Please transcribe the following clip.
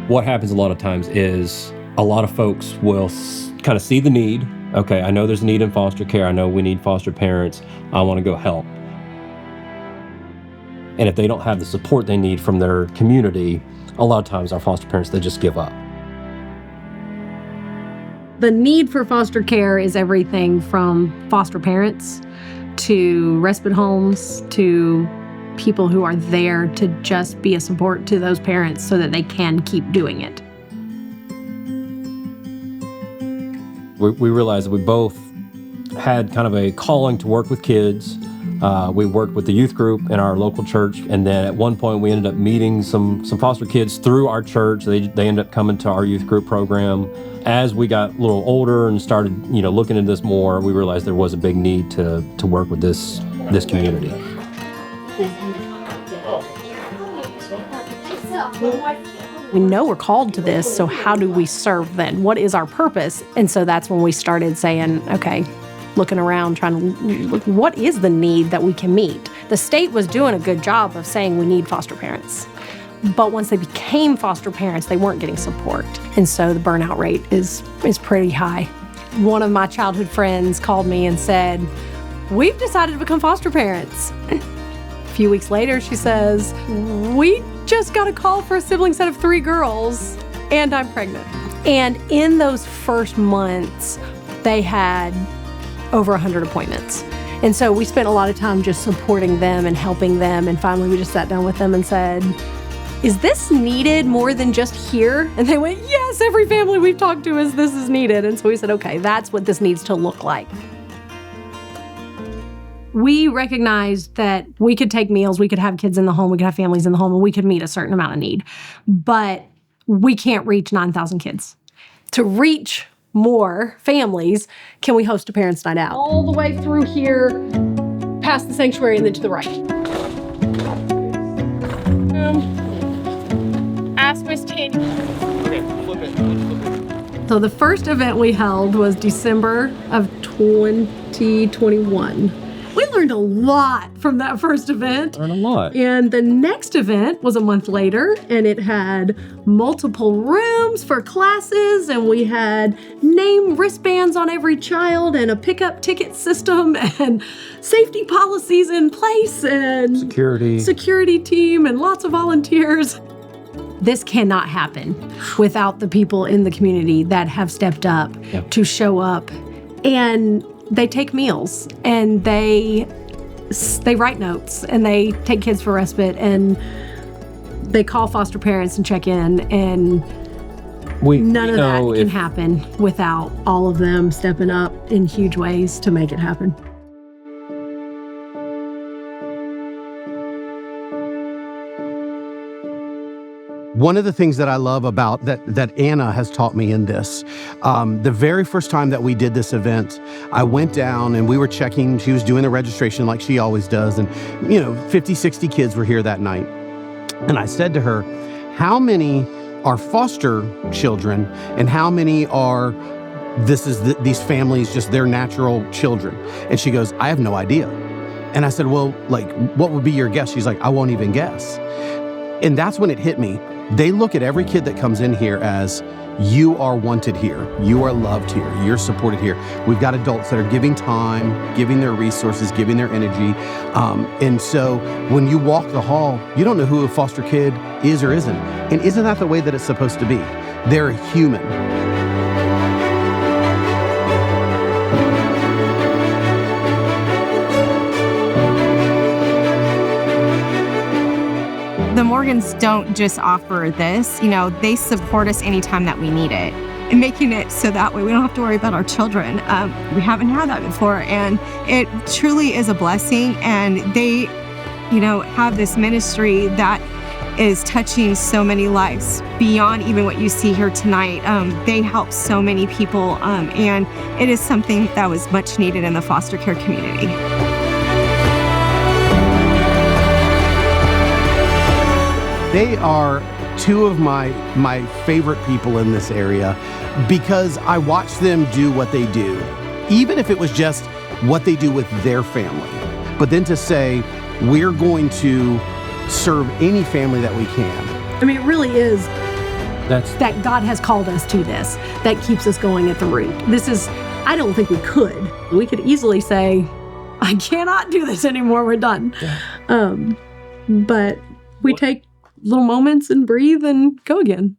What happens a lot of times is a lot of folks will kind of see the need. Okay, I know there's a need in foster care. I know we need foster parents. I want to go help. And if they don't have the support they need from their community, a lot of times our foster parents, they just give up. The need for foster care is everything from foster parents to respite homes to people who are there to just be a support to those parents so that they can keep doing it. We realized that we both had kind of a calling to work with kids. We worked with the youth group in our local church, and then at one point we ended up meeting some foster kids through our church. They ended up coming to our youth group program. As we got a little older and started, looking into this more, we realized there was a big need to work with this community. We know we're called to this, so how do we serve then? What is our purpose? And so that's when we started saying, okay, looking around, trying to look, what is the need that we can meet? The state was doing a good job of saying we need foster parents. But once they became foster parents, they weren't getting support. And so the burnout rate is pretty high. One of my childhood friends called me and said, we've decided to become foster parents. A few weeks later, she says, we just got a call for a sibling set of 3 girls, and I'm pregnant. And in those first months, they had over 100 appointments. And so we spent a lot of time just supporting them and helping them. And finally, we just sat down with them and said, is this needed more than just here? And they went, yes, every family we've talked to is this is needed. And so we said, okay, that's what this needs to look like. We recognized that we could take meals, we could have kids in the home, we could have families in the home, and we could meet a certain amount of need. But we can't reach 9,000 kids. To reach more families, can we host a parents' night out? All the way through here, past the sanctuary, and then to the right. Ask Miss Tanny. Okay, flip it. So the first event we held was December of 2021. We learned a lot from that first event. Learned a lot. And the next event was a month later, and it had multiple rooms for classes, and we had name wristbands on every child and a pickup ticket system and safety policies in place and security team and lots of volunteers. This cannot happen without the people in the community that have stepped up to show up. And they take meals and they write notes and they take kids for respite and they call foster parents and check in, and none of that can happen without all of them stepping up in huge ways to make it happen. One of the things that I love about that Anna has taught me in this, the very first time that we did this event, I went down and we were checking, she was doing the registration like she always does, and 50, 60 kids were here that night. And I said to her, how many are foster children and how many are, these families, just their natural children? And she goes, I have no idea. And I said, well, what would be your guess? She's like, I won't even guess. And that's when it hit me. They look at every kid that comes in here as, you are wanted here, you are loved here, you're supported here. We've got adults that are giving time, giving their resources, giving their energy. And so when you walk the hall, you don't know who a foster kid is or isn't. And isn't that the way that it's supposed to be? They're human. The Morgans don't just offer this, they support us anytime that we need it, and making it so that way we don't have to worry about our children. We haven't had that before, and it truly is a blessing. And they, have this ministry that is touching so many lives beyond even what you see here tonight. They help so many people, and it is something that was much needed in the foster care community. They are two of my favorite people in this area because I watch them do what they do, even if it was just what they do with their family. But then to say, we're going to serve any family that we can. I mean, it really is that God has called us to this, that keeps us going at the root. I don't think we could. We could easily say, I cannot do this anymore, we're done. Yeah. But we take little moments and breathe and go again.